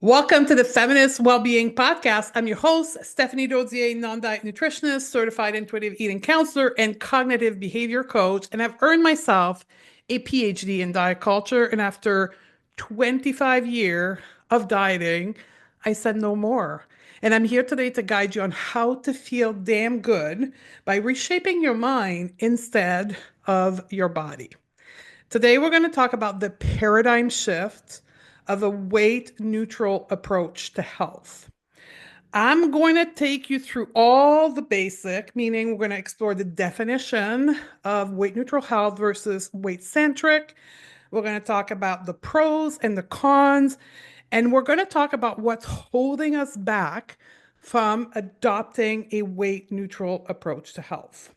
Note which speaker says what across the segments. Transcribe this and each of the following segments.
Speaker 1: Welcome to the Feminist Wellbeing Podcast. I'm your host, Stephanie Dozier, non-diet nutritionist, certified intuitive eating counselor, and cognitive behavior coach. And I've earned myself a PhD in diet culture. And after 25 years of dieting, I said no more. And I'm here today to guide you on how to feel damn good by reshaping your mind instead of your body. Today, we're going to talk about the paradigm shift of a weight neutral approach to health. I'm going to take you through all the basic, meaning we're going to explore the definition of weight neutral health versus weight centric. We're going to talk about the pros and the cons, and we're going to talk about what's holding us back from adopting a weight neutral approach to health.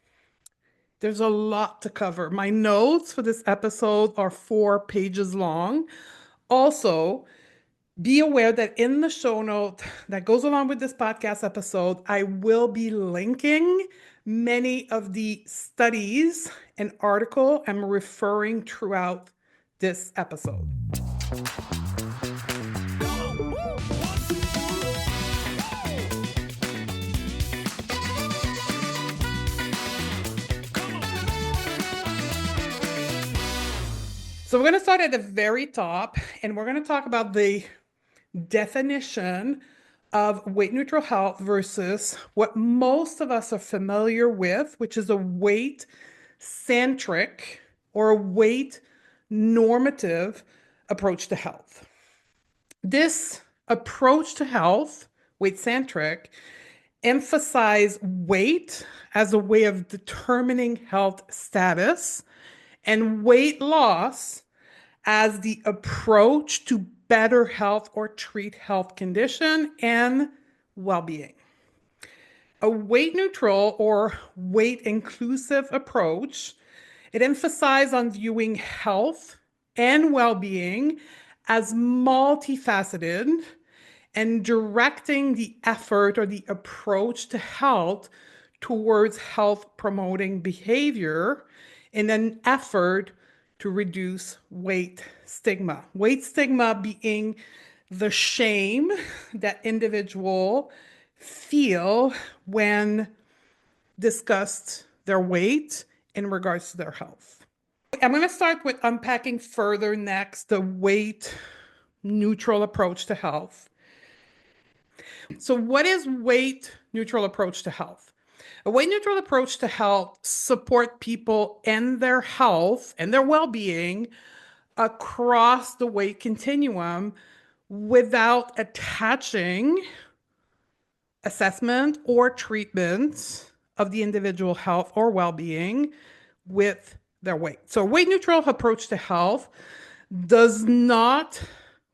Speaker 1: There's a lot to cover. My notes for this episode are 4 pages long. Also, be aware that in the show note that goes along with this podcast episode, I will be linking many of the studies and article I'm referring throughout this episode. So we're going to start at the very top, and we're going to talk about the definition of weight neutral health versus what most of us are familiar with, which is a weight centric or a weight normative approach to health. This approach to health, weight centric, emphasize weight as a way of determining health status and weight loss as the approach to better health or treat health condition and well-being. A weight neutral or weight inclusive approach, it emphasizes on viewing health and well-being as multifaceted and directing the effort or the approach to health towards health promoting behavior in an effort to reduce weight stigma. Weight stigma being the shame that individuals feel when discussed their weight in regards to their health. I'm going to start with unpacking further next the weight neutral approach to health. So what is weight neutral approach to health? A weight neutral approach to health support people and their health and their well-being across the weight continuum without attaching assessment or treatment of the individual health or well-being with their weight. So a weight neutral approach to health does not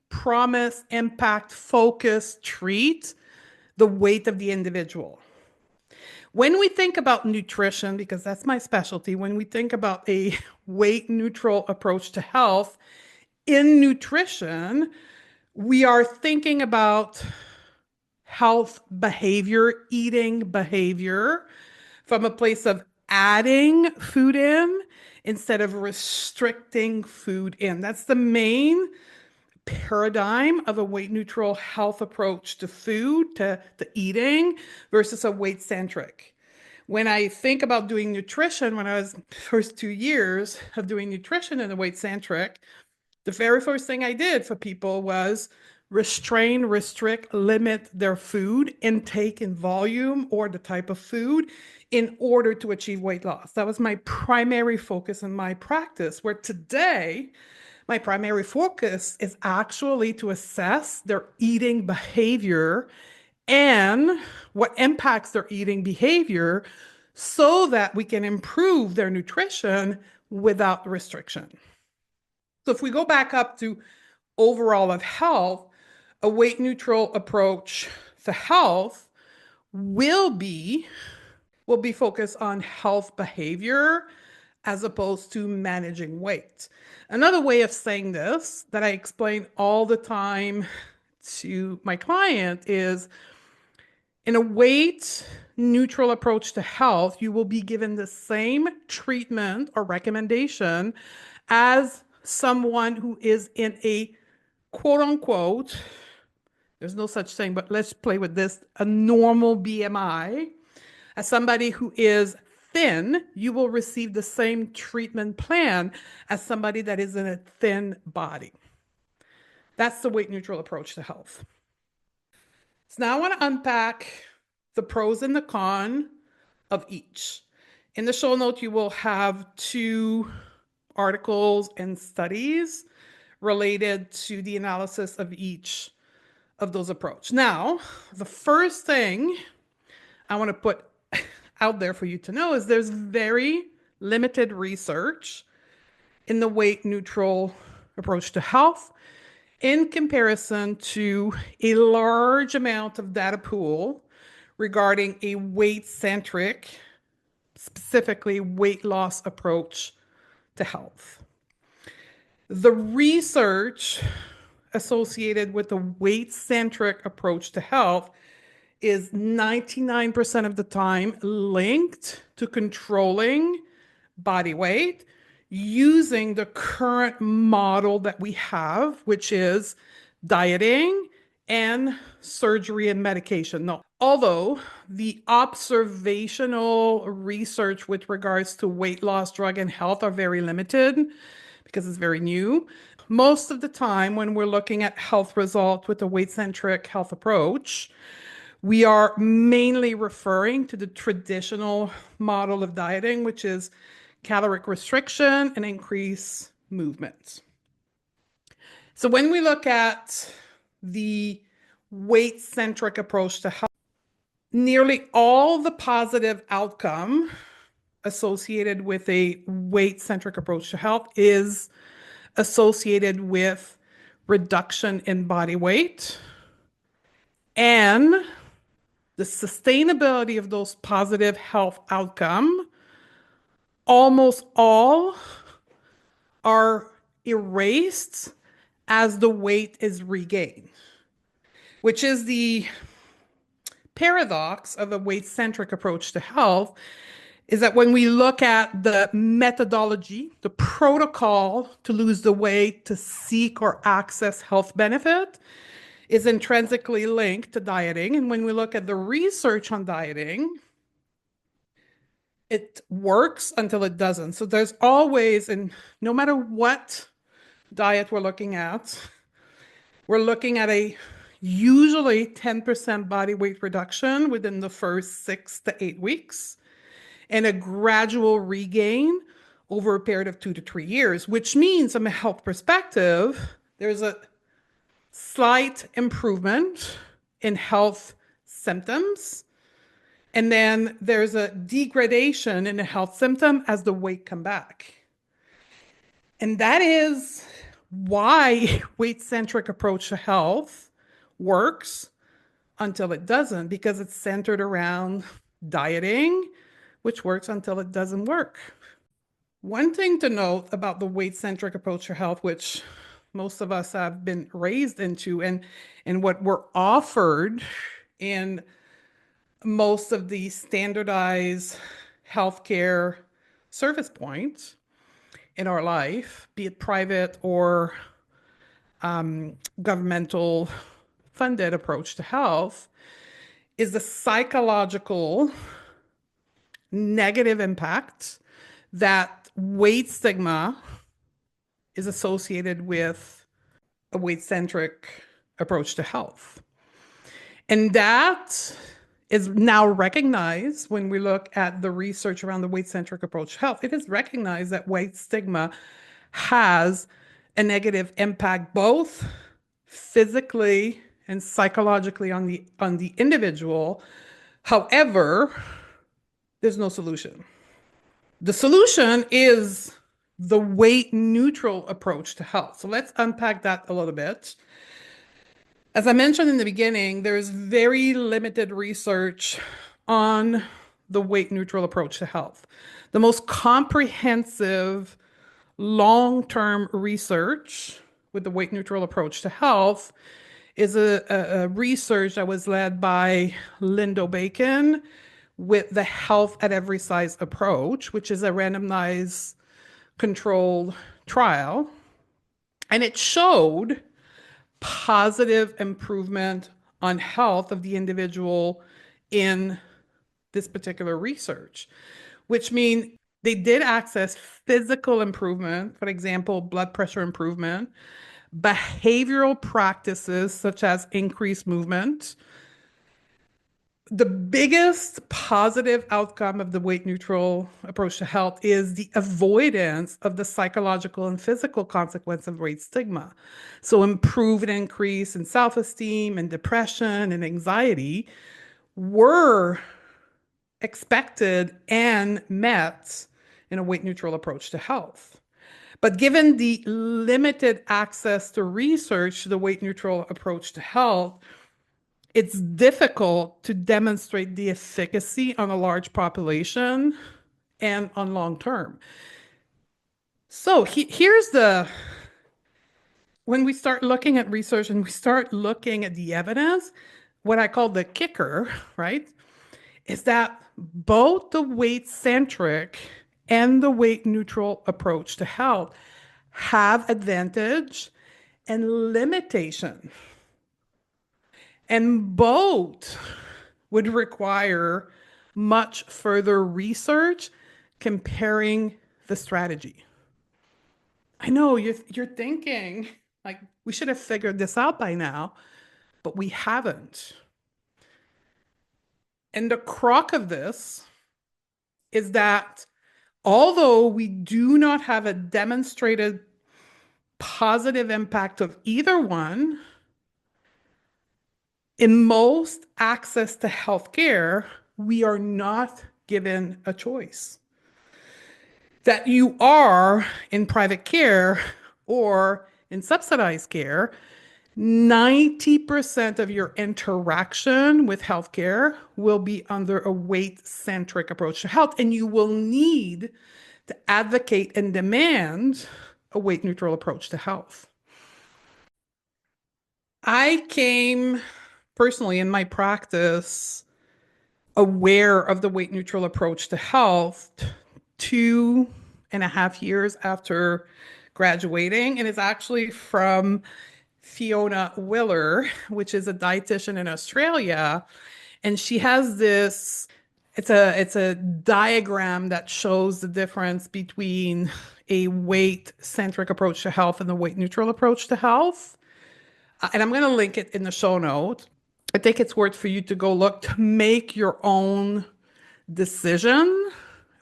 Speaker 1: promise, impact, focus, treat the weight of the individual. When we think about nutrition, because that's my specialty, when we think about a weight neutral approach to health, in nutrition, we are thinking about health behavior, eating behavior from a place of adding food in instead of restricting food in. That's the main paradigm of a weight neutral health approach to food, to eating versus a weight centric. When I think about doing nutrition, when I was first 2 years of doing nutrition in a weight centric, the very first thing I did for people was restrain, restrict, limit their food intake and volume or the type of food in order to achieve weight loss. That was my primary focus in my practice, where today, my primary focus is actually to assess their eating behavior and what impacts their eating behavior so that we can improve their nutrition without restriction. So if we go back up to overall of health, a weight neutral approach to health will be focused on health behavior as opposed to managing weight. Another way of saying this that I explain all the time to my client is, in a weight neutral approach to health, you will be given the same treatment or recommendation as someone who is in a quote unquote there's no such thing, but let's play with this, a normal BMI. As somebody who is thin, you will receive the same treatment plan as somebody that is in a thin body. That's the weight neutral approach to health. So now I want to unpack the pros and the cons of each. In the show note, you will have 2 articles and studies related to the analysis of each of those approaches. Now, the first thing I want to put out there for you to know is there's very limited research in the weight neutral approach to health in comparison to a large amount of data pool regarding a weight-centric, specifically weight loss approach to health. The research associated with the weight-centric approach to health is 99% of the time linked to controlling body weight using the current model that we have, which is dieting and surgery and medication. No, although the observational research with regards to weight loss, drug, and health are very limited because it's very new. Most of the time, when we're looking at health results with a weight-centric health approach, we are mainly referring to the traditional model of dieting, which is caloric restriction and increased movement. So when we look at the weight-centric approach to health, nearly all the positive outcome associated with a weight-centric approach to health is associated with reduction in body weight, and the sustainability of those positive health outcomes, almost all are erased as the weight is regained, which is the paradox of a weight-centric approach to health, is that when we look at the methodology, the protocol to lose the weight, to seek or access health benefit, is intrinsically linked to dieting. And when we look at the research on dieting, it works until it doesn't. So there's always, and no matter what diet we're looking at a usually 10% body weight reduction within the first 6 to 8 weeks, and a gradual regain over a period of 2 to 3 years, which means from a health perspective, there's a slight improvement in health symptoms, and then there's a degradation in the health symptom as the weight come back. And that is why weight-centric approach to health works until it doesn't, because it's centered around dieting, which works until it doesn't work. One thing to note about the weight-centric approach to health, which most of us have been raised into, and what we're offered in most of the standardized healthcare service points in our life, be it private or governmental funded approach to health, is the psychological negative impact that weight stigma is associated with a weight-centric approach to health. And that is now recognized when we look at the research around the weight-centric approach to health. It is recognized that weight stigma has a negative impact both physically and psychologically on the individual. However, there's no solution. The solution is the weight neutral approach to health. So let's unpack that a little bit. As I mentioned in the beginning, there's very limited research on the weight neutral approach to health. The most comprehensive long-term research with the weight neutral approach to health is a research that was led by Lindo Bacon with the Health at Every Size approach, which is a randomized controlled trial. And it showed positive improvement on health of the individual in this particular research, which means they did access physical improvement, for example, blood pressure improvement, behavioral practices such as increased movement. The biggest positive outcome of the weight neutral approach to health is the avoidance of the psychological and physical consequence of weight stigma. So, improve and increase in self esteem and depression and anxiety were expected and met in a weight neutral approach to health. But given the limited access to research, the weight neutral approach to health, it's difficult to demonstrate the efficacy on a large population and on long term. So here's when we start looking at research and we start looking at the evidence, what I call the kicker, right, is that both the weight centric and the weight neutral approach to health have advantage and limitation. And both would require much further research comparing the strategy. I know you're thinking like we should have figured this out by now, but we haven't. And the crock of this is that although we do not have a demonstrated positive impact of either one, in most access to healthcare, we are not given a choice. That you are in private care or in subsidized care, 90% of your interaction with healthcare will be under a weight-centric approach to health, and you will need to advocate and demand a weight-neutral approach to health. I came personally in my practice aware of the weight-neutral approach to health 2.5 years after graduating, and it's actually from Fiona Willer, which is a dietitian in Australia, and she has this. It's a diagram that shows the difference between a weight-centric approach to health and the weight-neutral approach to health. And I'm going to link it in the show notes. I think it's worth for you to go look to make your own decision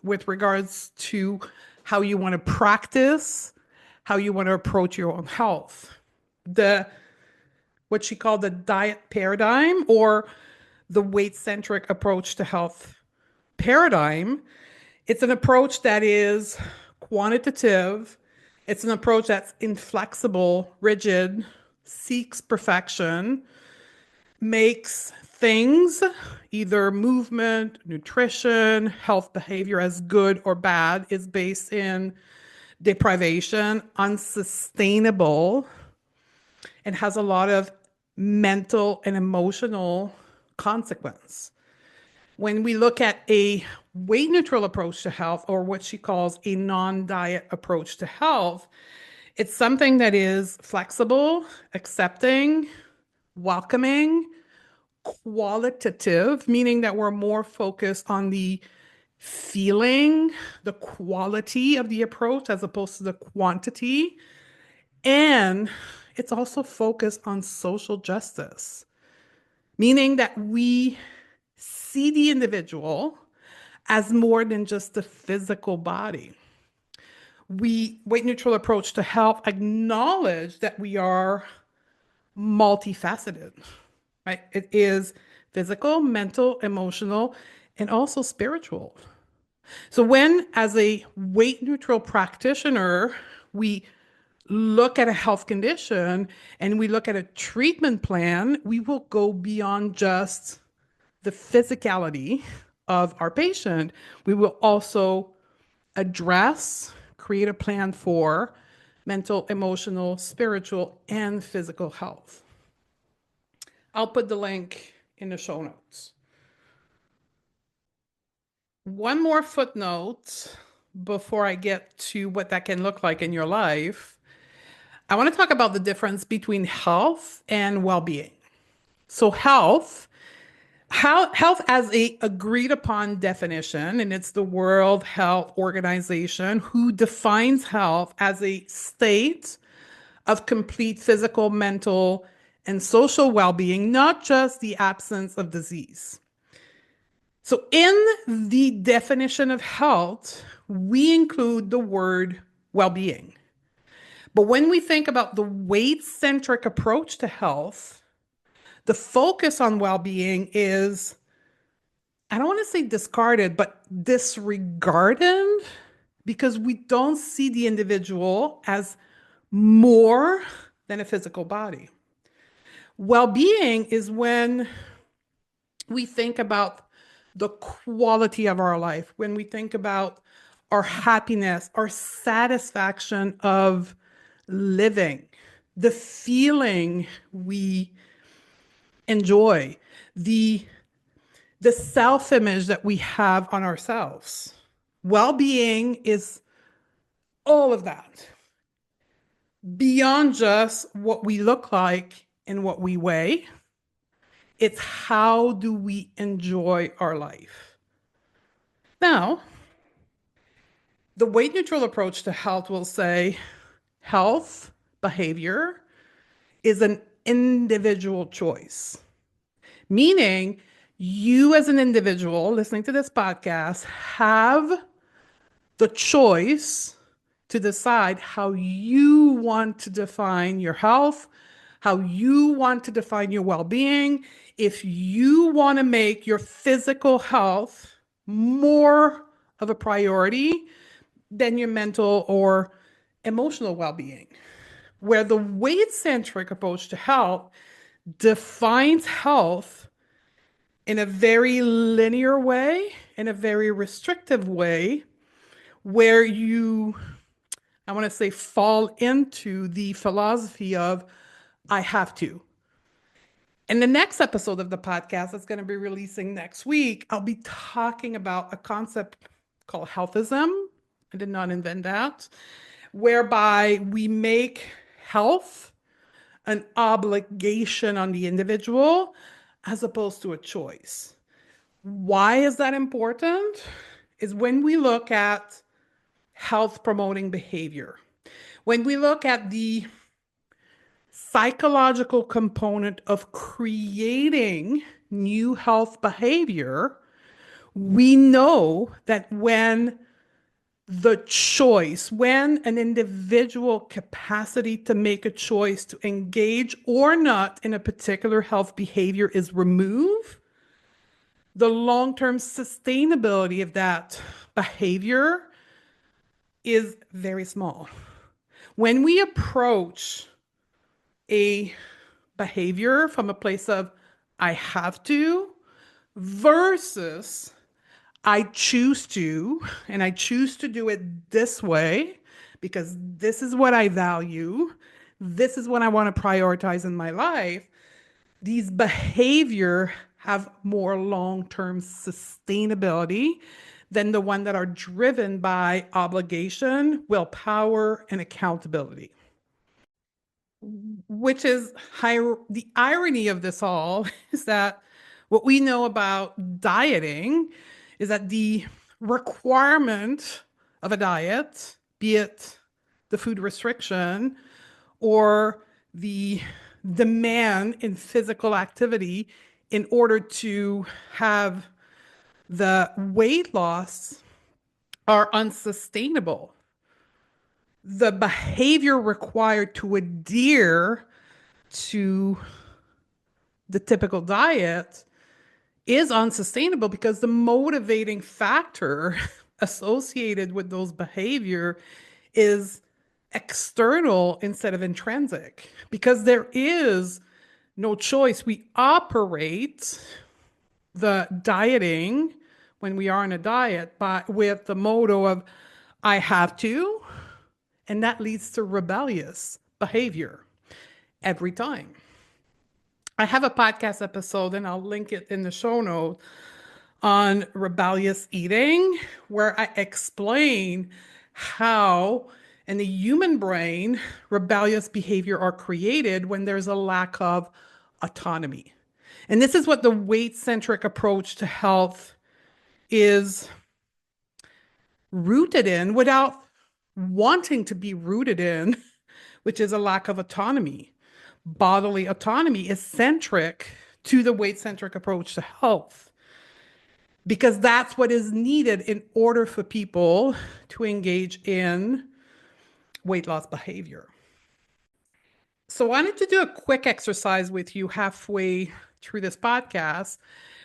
Speaker 1: with regards to how you want to practice, how you want to approach your own health. What she called the diet paradigm or the weight-centric approach to health paradigm, it's an approach that is quantitative. It's an approach that's inflexible, rigid, seeks perfection, makes things, either movement, nutrition, health behavior as good or bad, is based in deprivation, unsustainable, and has a lot of mental and emotional consequence. When we look at a weight neutral approach to health, or what she calls a non-diet approach to health, it's something that is flexible, accepting, welcoming, qualitative, meaning that we're more focused on the feeling, the quality of the approach as opposed to the quantity. And it's also focused on social justice, meaning that we see the individual as more than just the physical body. Weight neutral approach to health acknowledge that we are multifaceted, right? It is physical, mental, emotional, and also spiritual. So when, as a weight neutral practitioner, we look at a health condition and we look at a treatment plan, we will go beyond just the physicality of our patient. We will also address, create a plan for mental, emotional, spiritual, and physical health. I'll put the link in the show notes. One more footnote before I get to what that can look like in your life. I want to talk about the difference between health and well-being. So health as a agreed upon definition, and it's the World Health Organization who defines health as a state of complete physical, mental, and social well-being, not just the absence of disease. So in the definition of health, we include the word well-being. But when we think about the weight-centric approach to health, the focus on well-being is, I don't want to say discarded, but disregarded, because we don't see the individual as more than a physical body. Well-being is when we think about the quality of our life, when we think about our happiness, our satisfaction of living, the feeling we enjoy, the self-image that we have on ourselves. Well-being is all of that, beyond just what we look like and what we weigh. It's how do we enjoy our life. Now, the weight neutral approach to health will say health behavior is an individual choice, meaning you as an individual listening to this podcast have the choice to decide how you want to define your health, how you want to define your well-being. If you want to make your physical health more of a priority than your mental or emotional well-being, where the weight-centric approach to health defines health in a very linear way, in a very restrictive way, where you, I want to say, fall into the philosophy of, I have to. In the next episode of the podcast that's going to be releasing next week, I'll be talking about a concept called healthism. I did not invent that, whereby we make health an obligation on the individual as opposed to a choice. Why is that important? Is when we look at health promoting behavior, when we look at the psychological component of creating new health behavior, we know that when the choice, when an individual capacity to make a choice to engage or not in a particular health behavior is removed, the long-term sustainability of that behavior is very small. When we approach a behavior from a place of I have to versus I choose to, and I choose to do it this way because this is what I value, this is what I want to prioritize in my life, these behavior have more long-term sustainability than the one that are driven by obligation, willpower, and accountability. Which is the irony of this all is that what we know about dieting is that the requirement of a diet, be it the food restriction or the demand in physical activity in order to have the weight loss, are unsustainable. The behavior required to adhere to the typical diet is unsustainable because the motivating factor associated with those behavior is external instead of intrinsic, because there is no choice. We operate the dieting when we are on a diet with the motto of I have to, and that leads to rebellious behavior every time. I have a podcast episode, and I'll link it in the show note, on rebellious eating, where I explain how In the human brain, rebellious behavior are created when there's a lack of autonomy. And this is what the weight-centric approach to health is rooted in without wanting to be rooted in, which is a lack of autonomy. Bodily autonomy is centric to the weight-centric approach to health because that's what is needed in order for people to engage in weight loss behavior. So I wanted to do a quick exercise with you halfway through this podcast,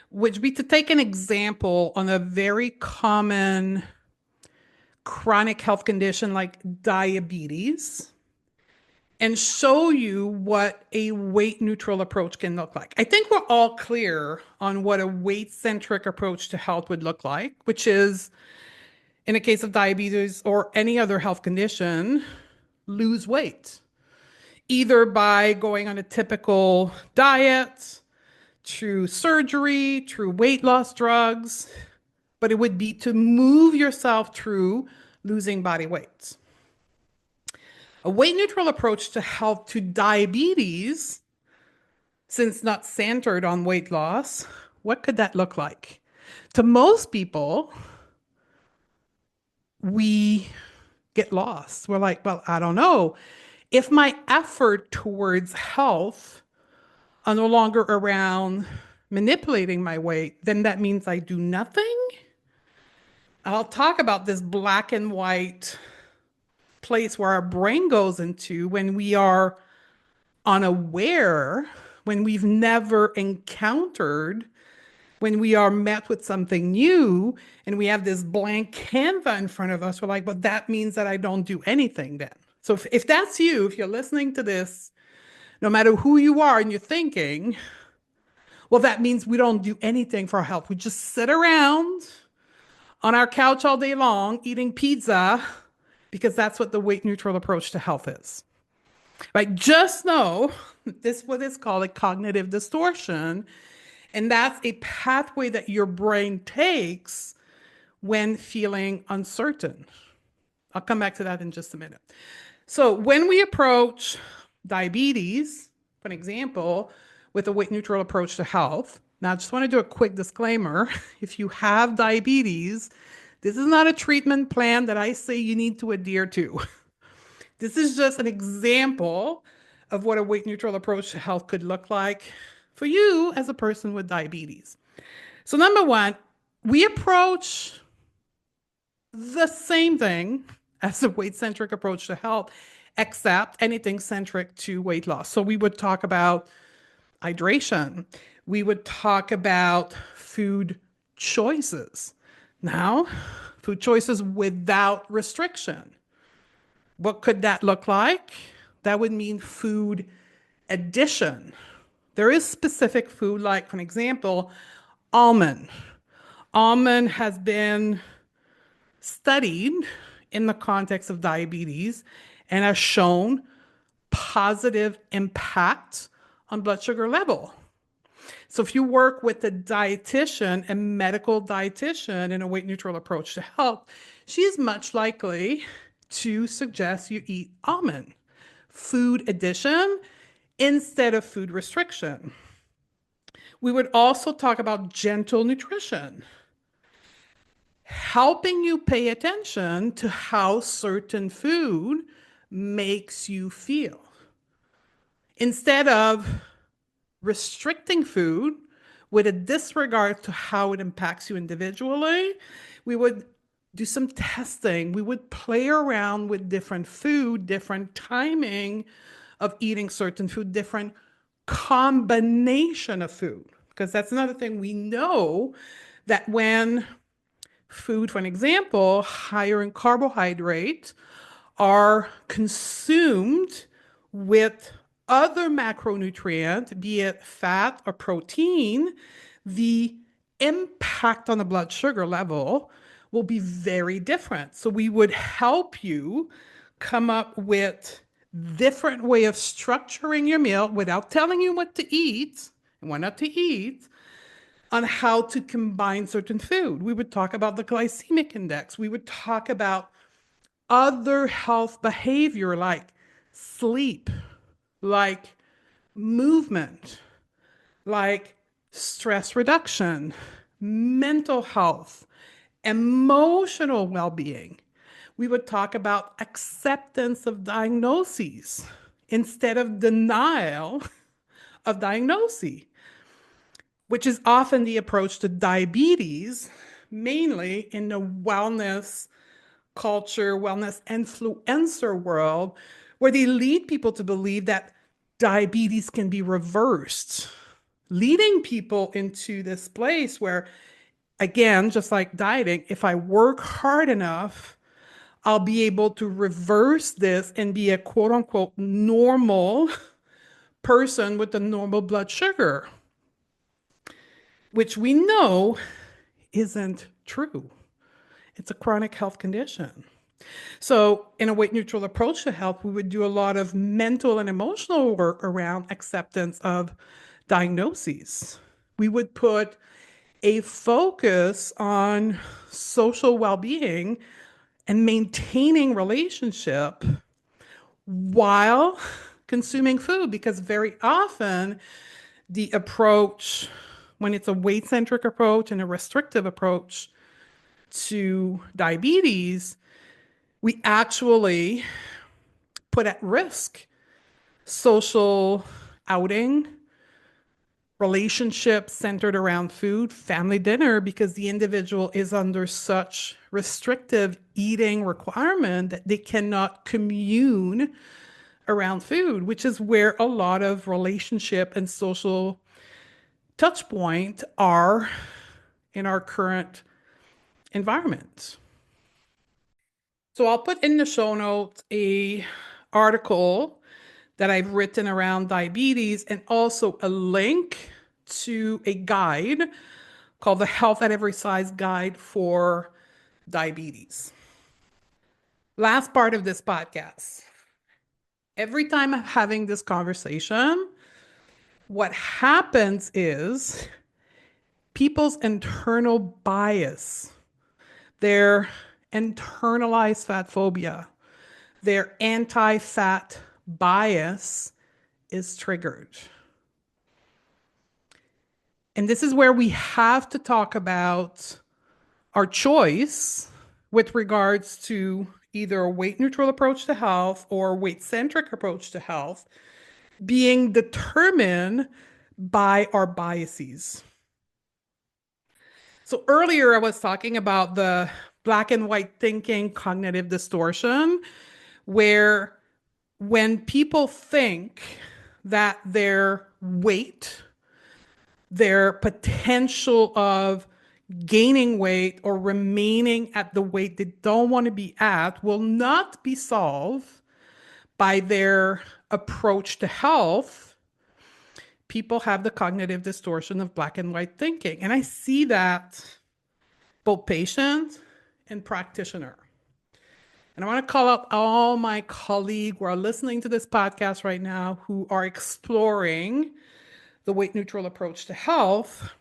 Speaker 1: which would be to take an example on a very common chronic health condition like diabetes and show you what a weight neutral approach can look like. I think we're all clear on what a weight centric approach to health would look like, which is, in a case of diabetes or any other health condition, lose weight, either by going on a typical diet, through surgery, through weight loss drugs, but it would be to move yourself through losing body weight. A weight neutral approach to health to diabetes, since not centered on weight loss, what could that look like? To most people, we get lost. We're like, well, I don't know. If my effort towards health are no longer around manipulating my weight, then that means I do nothing. I'll talk about this black and white place where our brain goes into when we are unaware, when we've never encountered, when we are met with something new and we have this blank canvas in front of us. We're like, well, that means that I don't do anything then. So if that's you, if you're listening to this, no matter who you are and you're thinking, well, that means we don't do anything for our health. We just sit around on our couch all day long eating pizza because that's what the weight neutral approach to health is. Right? Just know this is what is called a cognitive distortion. And that's a pathway that your brain takes when feeling uncertain. I'll come back to that in just a minute. So when we approach diabetes, for an example, with a weight neutral approach to health, now I just want to do a quick disclaimer. If you have diabetes, this is not a treatment plan that I say you need to adhere to. This is just an example of what a weight neutral approach to health could look like for you as a person with diabetes. So number one, we approach the same thing as a weight-centric approach to health, except anything centric to weight loss. So we would talk about hydration. We would talk about food choices. Now, food choices without restriction. What could that look like? That would mean food addition. There is specific food, like, for example, almond. Almond has been studied in the context of diabetes and has shown positive impact on blood sugar level. So if you work with a dietitian, a medical dietitian in a weight neutral approach to health, she's much likely to suggest you eat almond. Food addition instead of food restriction. We would also talk about gentle nutrition, helping you pay attention to how certain food makes you feel. Instead of restricting food with a disregard to how it impacts you individually, we would do some testing. We would play around with different food, different timing of eating certain food, different combination of food. Because that's another thing we know, that when food, for an example, higher in carbohydrate are consumed with other macronutrient, be it fat or protein, the impact on the blood sugar level will be very different. So we would help you come up with different way of structuring your meal without telling you what to eat and what not to eat, on how to combine certain food. We would talk about the glycemic index. We would talk about other health behavior like sleep, like movement, like stress reduction, mental health, emotional well being. We would talk about acceptance of diagnoses instead of denial of diagnosis, which is often the approach to diabetes, mainly in the wellness culture, wellness influencer world, where they lead people to believe that diabetes can be reversed, leading people into this place where, again, just like dieting, if I work hard enough, I'll be able to reverse this and be a quote unquote normal person with a normal blood sugar, which we know isn't true. It's a chronic health condition. So, in a weight neutral approach to health, we would do a lot of mental and emotional work around acceptance of diagnoses. We would put a focus on social well being and maintaining relationship while consuming food, because very often the approach, when it's a weight centric approach and a restrictive approach to diabetes, we actually put at risk social outing, relationships centered around food, family dinner, because the individual is under such restrictive eating requirement that they cannot commune around food, which is where a lot of relationship and social touch point are in our current environment. So I'll put in the show notes a article that I've written around diabetes and also a link to a guide called the Health at Every Size Guide for Diabetes. Last part of this podcast. Every time I'm having this conversation, what happens is people's internal bias, their internalized fat phobia, their anti-fat bias is triggered. And this is where we have to talk about our choice with regards to either a weight neutral approach to health or a weight centric approach to health being determined by our biases. So earlier I was talking about the black and white thinking cognitive distortion, where when people think that their weight, their potential of gaining weight or remaining at the weight they don't want to be at will not be solved by their approach to health, people have the cognitive distortion of black and white thinking. And I see that both patient and practitioner. And I want to call out all my colleagues who are listening to this podcast right now who are exploring the weight neutral approach to health.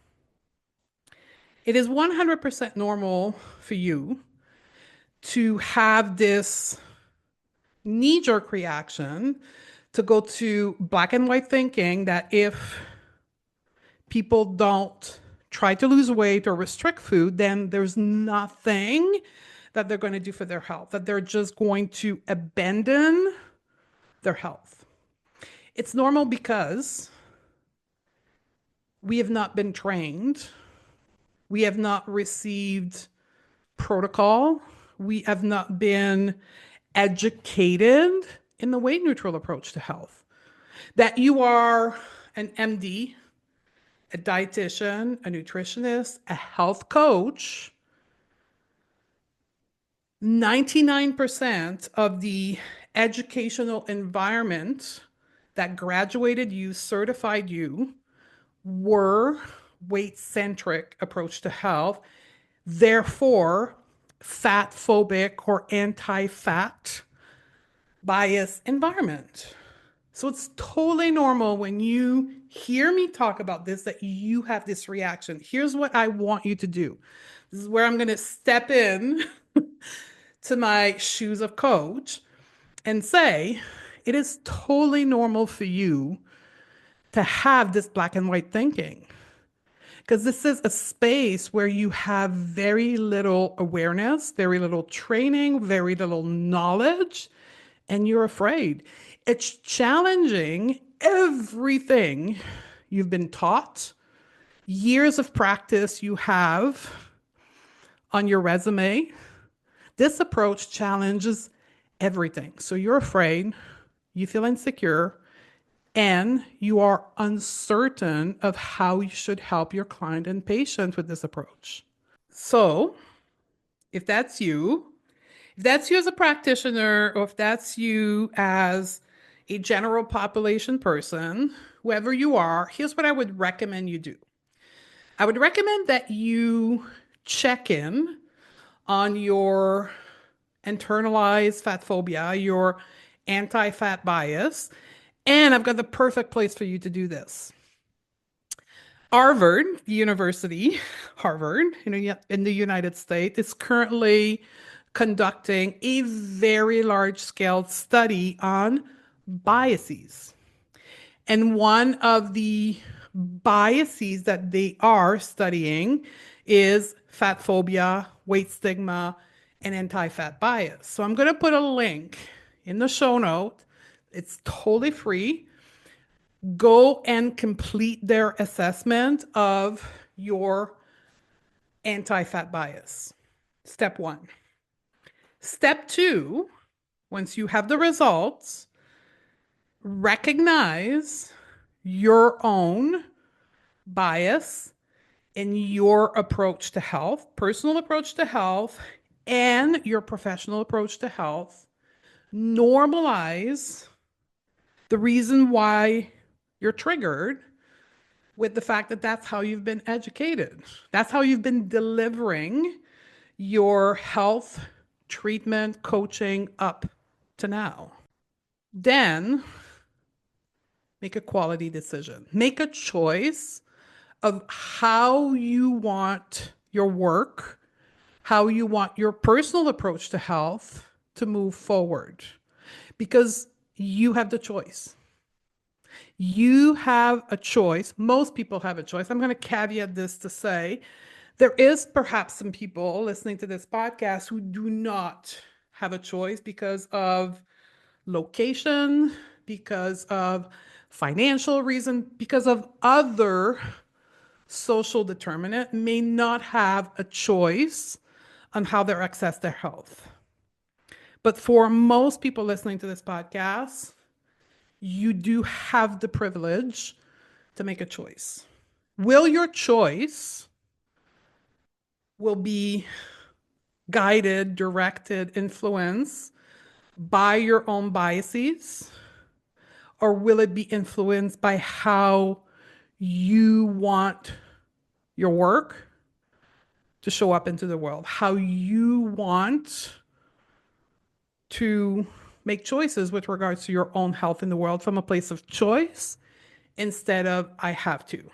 Speaker 1: It is 100% normal for you to have this knee-jerk reaction to go to black and white thinking that if people don't try to lose weight or restrict food, then there's nothing that they're going to do for their health, that they're just going to abandon their health. It's normal because we have not been trained. We have not received protocol. We have not been educated in the weight neutral approach to health. That you are an MD, a dietitian, a nutritionist, a health coach, 99% of the educational environment that graduated you, certified you, were weight-centric approach to health. Therefore, fat phobic or anti-fat bias environment. So it's totally normal when you hear me talk about this that you have this reaction. Here's what I want you to do. This is where I'm going to step in to my shoes of coach and say, it is totally normal for you to have this black and white thinking. Because this is a space where you have very little awareness, very little training, very little knowledge, and you're afraid. It's challenging everything you've been taught, years of practice you have on your resume. This approach challenges everything. So you're afraid, you feel insecure, and you are uncertain of how you should help your client and patient with this approach. So, if that's you, as a practitioner, or if that's you as a general population person, whoever you are, here's what I would recommend you do. I would recommend that you check in on your internalized fat phobia, your anti fat bias. And I've got the perfect place for you to do this. Harvard University, Harvard, in the United States, is currently conducting a very large scale study on biases. And one of the biases that they are studying is fat phobia, weight stigma, and anti fat bias. So I'm going to put a link in the show note. It's totally free. Go and complete their assessment of your anti fat bias. Step one. Step two, once you have the results, recognize your own bias in your approach to health, personal approach to health, and your professional approach to health. Normalize the reason why you're triggered with the fact that that's how you've been educated. That's how you've been delivering your health treatment coaching up to now. Then make a quality decision. Make a choice of how you want your work, how you want your personal approach to health to move forward. Because you have the choice. You have a choice. Most people have a choice. I'm going to caveat this to say there is perhaps some people listening to this podcast who do not have a choice because of location, because of financial reason, because of other social determinant, may not have a choice on how they access their health. But for most people listening to this podcast, you do have the privilege to make a choice. Will your choice will be guided, directed, influenced by your own biases? Or will it be influenced by how you want your work to show up into the world? How you want to make choices with regards to your own health in the world from a place of choice instead of I have to.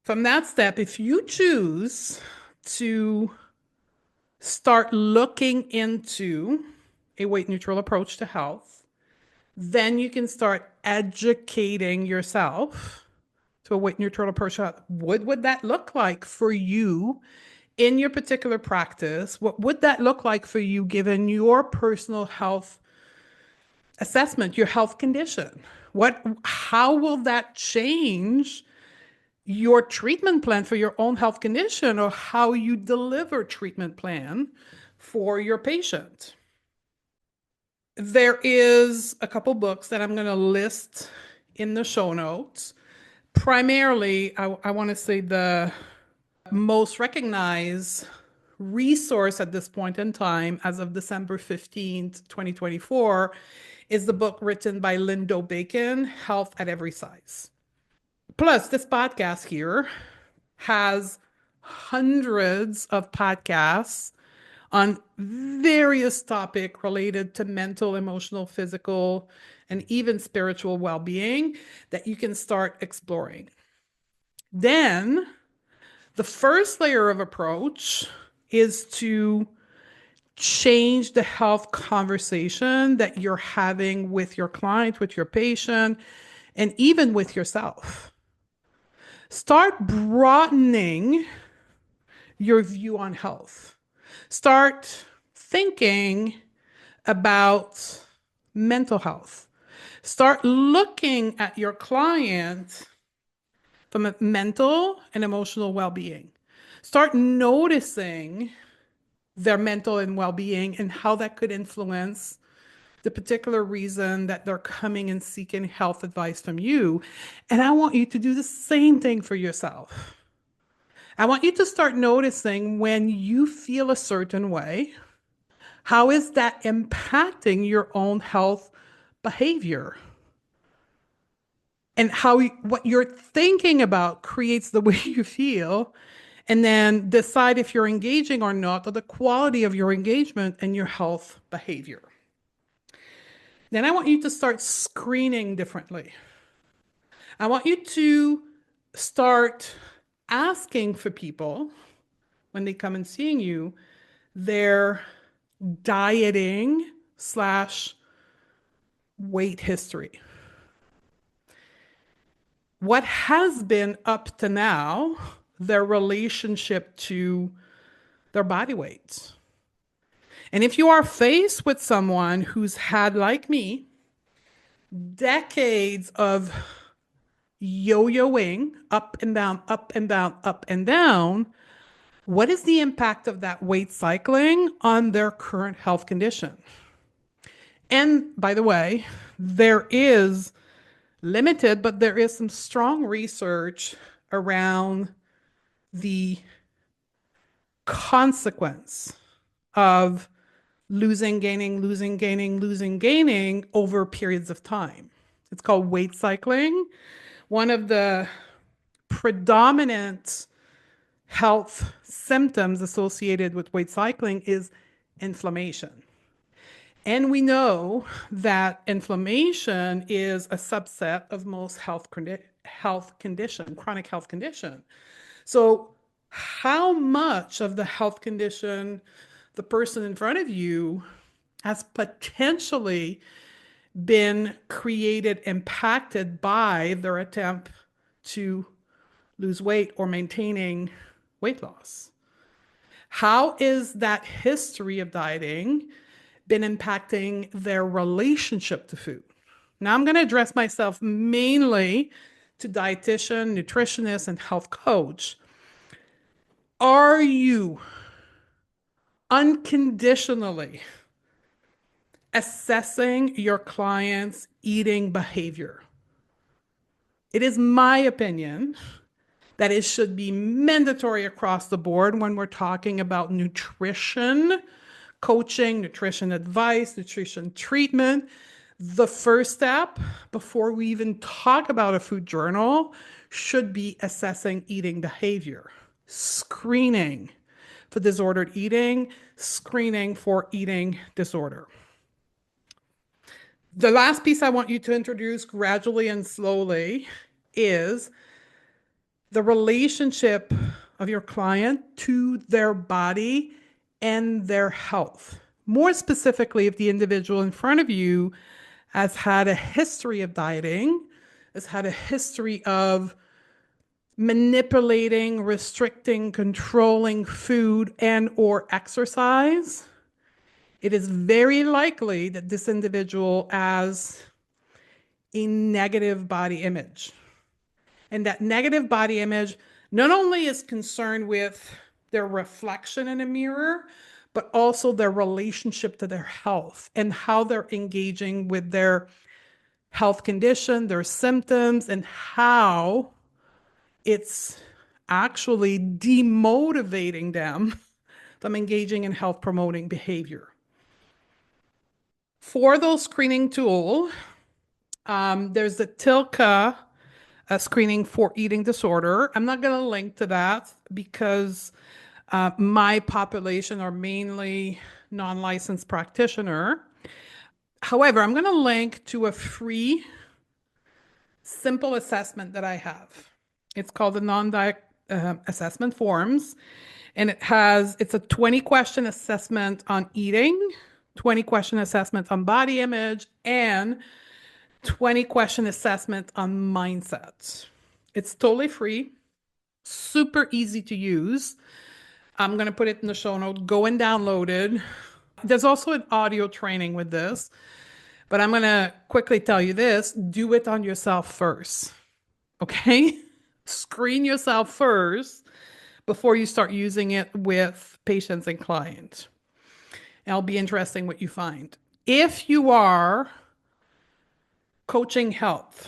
Speaker 1: From that step, if you choose to start looking into a weight neutral approach to health, then you can start educating yourself to a weight neutral approach to health. What would that look like for you in your particular practice? What would that look like for you given your personal health assessment, your health condition? How will that change your treatment plan for your own health condition, or how you deliver treatment plan for your patient? There is a couple books that I'm going to list in the show notes. Primarily, I want to say the most recognized resource at this point in time, as of December 15th, 2024, is the book written by Lindo Bacon, Health at Every Size. Plus, this podcast here has hundreds of podcasts on various topics related to mental, emotional, physical, and even spiritual well-being that you can start exploring. Then, the first layer of approach is to change the health conversation that you're having with your client, with your patient, and even with yourself. Start broadening your view on health. Start thinking about mental health. Start looking at your client from a mental and emotional well-being. Start noticing their mental and well-being and how that could influence the particular reason that they're coming and seeking health advice from you. And I want you to do the same thing for yourself. I want you to start noticing when you feel a certain way, how is that impacting your own health behavior? And how what you're thinking about creates the way you feel, and then decide if you're engaging or not, or the quality of your engagement and your health behavior. Then I want you to start screening differently. I want you to start asking for people when they come and seeing you their dieting slash weight history. What has been up to now their relationship to their body weight? And if you are faced with someone who's had, like me, decades of yo-yoing up and down, up and down, up and down, what is the impact of that weight cycling on their current health condition? And by the way, there is limited, but there is some strong research around the consequence of losing, gaining, losing, gaining, losing, gaining over periods of time. It's called weight cycling. One of the predominant health symptoms associated with weight cycling is inflammation. And we know that inflammation is a subset of most chronic health condition. So how much of the health condition the person in front of you has potentially been created, impacted by their attempt to lose weight or maintaining weight loss? How is that history of dieting been impacting their relationship to food? Now I'm going to address myself mainly to dietitian, nutritionist, and health coach. Are you unconditionally assessing your client's eating behavior? It is my opinion that it should be mandatory across the board when we're talking about nutrition coaching, nutrition advice, nutrition treatment. The first step before we even talk about a food journal should be assessing eating behavior, screening for disordered eating, screening for eating disorder. The last piece I want you to introduce gradually and slowly is the relationship of your client to their body and their health. More specifically, if the individual in front of you has had a history of dieting, has had a history of manipulating, restricting, controlling food and or exercise, it is very likely that this individual has a negative body image. And that negative body image not only is concerned with their reflection in a mirror, but also their relationship to their health and how they're engaging with their health condition, their symptoms, and how it's actually demotivating them from engaging in health promoting behavior. For those screening tool, there's the TILCA screening for eating disorder. I'm not going to link to that because my population are mainly non-licensed practitioner. However, I'm going to link to a free, simple assessment that I have. It's called the assessment forms, and it's a 20-question assessment on eating, 20-question assessment on body image, and 20-question assessment on mindset. It's totally free, super easy to use. I'm going to put it in the show note. Go and download it. There's also an audio training with this, but I'm going to quickly tell you this. Do it on yourself first, okay? Screen yourself first before you start using it with patients and clients. It'll be interesting what you find. If you are coaching health,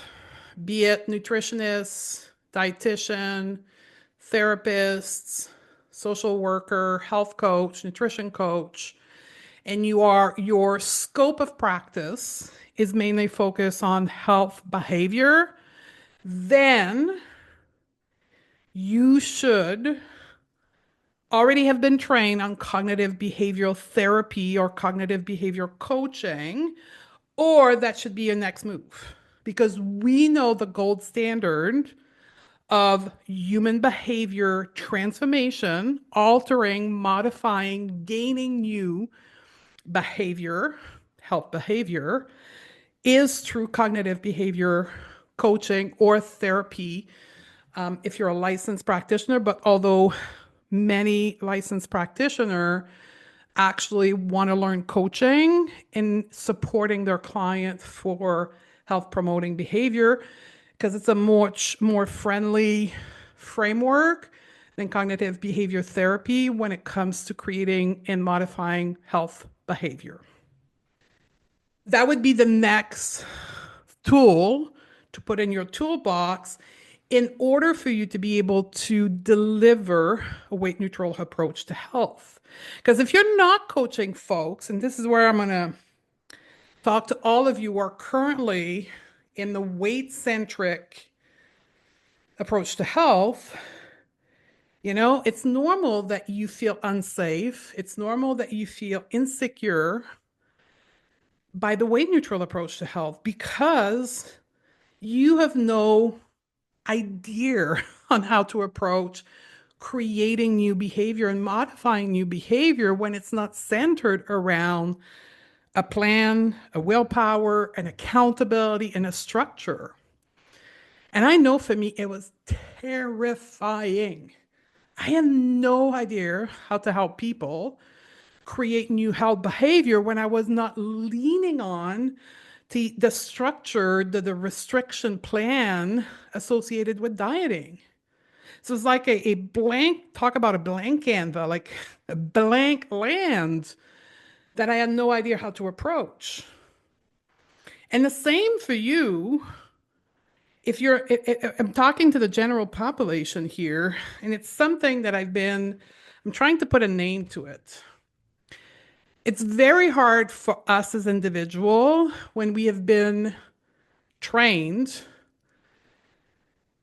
Speaker 1: be it nutritionists, dietitian, therapists, social worker, health coach, nutrition coach, and your scope of practice is mainly focused on health behavior, then you should already have been trained on cognitive behavioral therapy or cognitive behavior coaching, or that should be your next move. Because we know the gold standard of human behavior transformation, altering, modifying, gaining new behavior, health behavior, is through cognitive behavior coaching or therapy if you're a licensed practitioner. But although many licensed practitioners actually want to learn coaching in supporting their client for health promoting behavior, because it's a much more friendly framework than cognitive behavior therapy when it comes to creating and modifying health behavior. That would be the next tool to put in your toolbox in order for you to be able to deliver a weight neutral approach to health. Because if you're not coaching folks, and this is where I'm going to talk to all of you who are currently in the weight centric approach to health, it's normal that you feel unsafe. It's normal that you feel insecure by the weight neutral approach to health because you have no idea on how to approach creating new behavior and modifying new behavior when it's not centered around a plan, a willpower, an accountability, and a structure. And I know for me, it was terrifying. I had no idea how to help people create new health behavior when I was not leaning on the structure, the restriction plan associated with dieting. So it's like a blank, talk about a blank canvas, like a blank land that I had no idea how to approach. And the same for you. I'm talking to the general population here, and it's something that I'm trying to put a name to it. It's very hard for us as individuals when we have been trained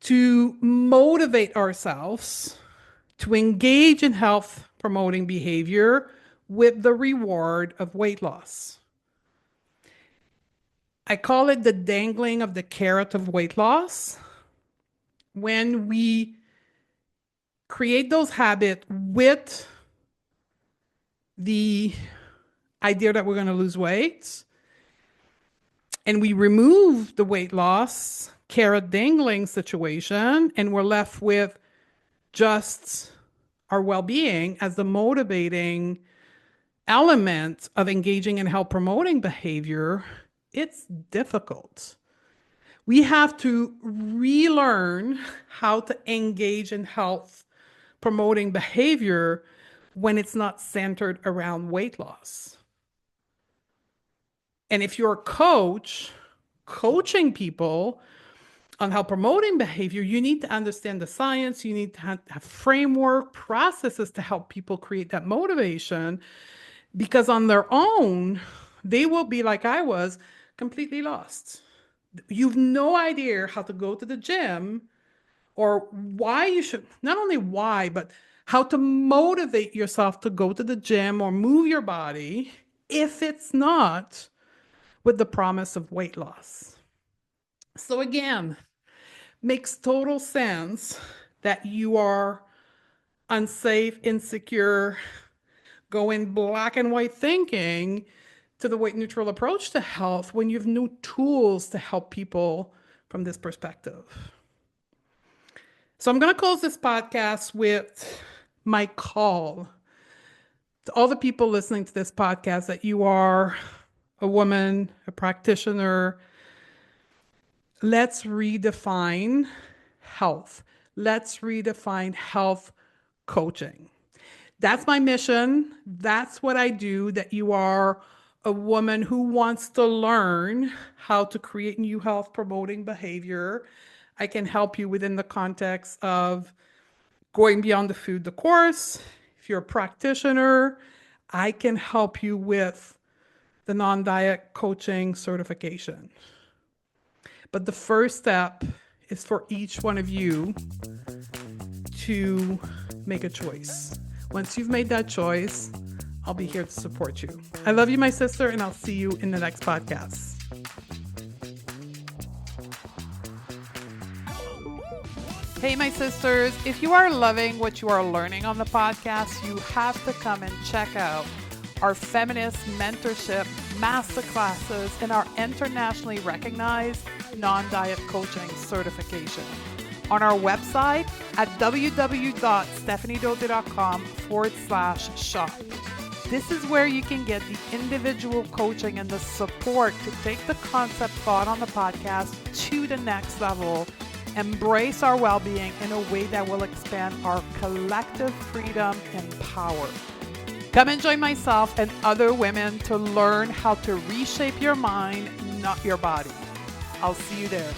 Speaker 1: to motivate ourselves to engage in health promoting behavior with the reward of weight loss. I call it the dangling of the carrot of weight loss. When we create those habits with the idea that we're going to lose weight, and we remove the weight loss carrot dangling situation, and we're left with just our well-being as the motivating element of engaging in health promoting behavior, it's difficult. We have to relearn how to engage in health promoting behavior when it's not centered around weight loss. And if you're a coach coaching people on health promoting behavior, you need to understand the science. You need to have framework, processes to help people create that motivation, because on their own, they will be like I was, completely lost. You've no idea how to go to the gym or why you should, not only why, but how to motivate yourself to go to the gym or move your body if it's not with the promise of weight loss. So again, makes total sense that you are unsafe, insecure, going black and white thinking to the weight neutral approach to health when you have new tools to help people from this perspective. So I'm going to close this podcast with my call to all the people listening to this podcast that you are a woman, a practitioner. Let's redefine health. Let's redefine health coaching. That's my mission. That's what I do, that you are a woman who wants to learn how to create new health promoting behavior. I can help you within the context of going beyond the food, the course. If you're a practitioner, I can help you with the non-diet coaching certification. But the first step is for each one of you to make a choice. Once you've made that choice, I'll be here to support you. I love you, my sister, and I'll see you in the next podcast. Hey, my sisters, if you are loving what you are learning on the podcast, you have to come and check out our feminist mentorship masterclasses and our internationally recognized non-diet coaching certification on our website at www.stephaniedote.com/shop. This is where you can get the individual coaching and the support to take the concept taught on the podcast to the next level, embrace our well-being in a way that will expand our collective freedom and power. Come and join myself and other women to learn how to reshape your mind, not your body. I'll see you there.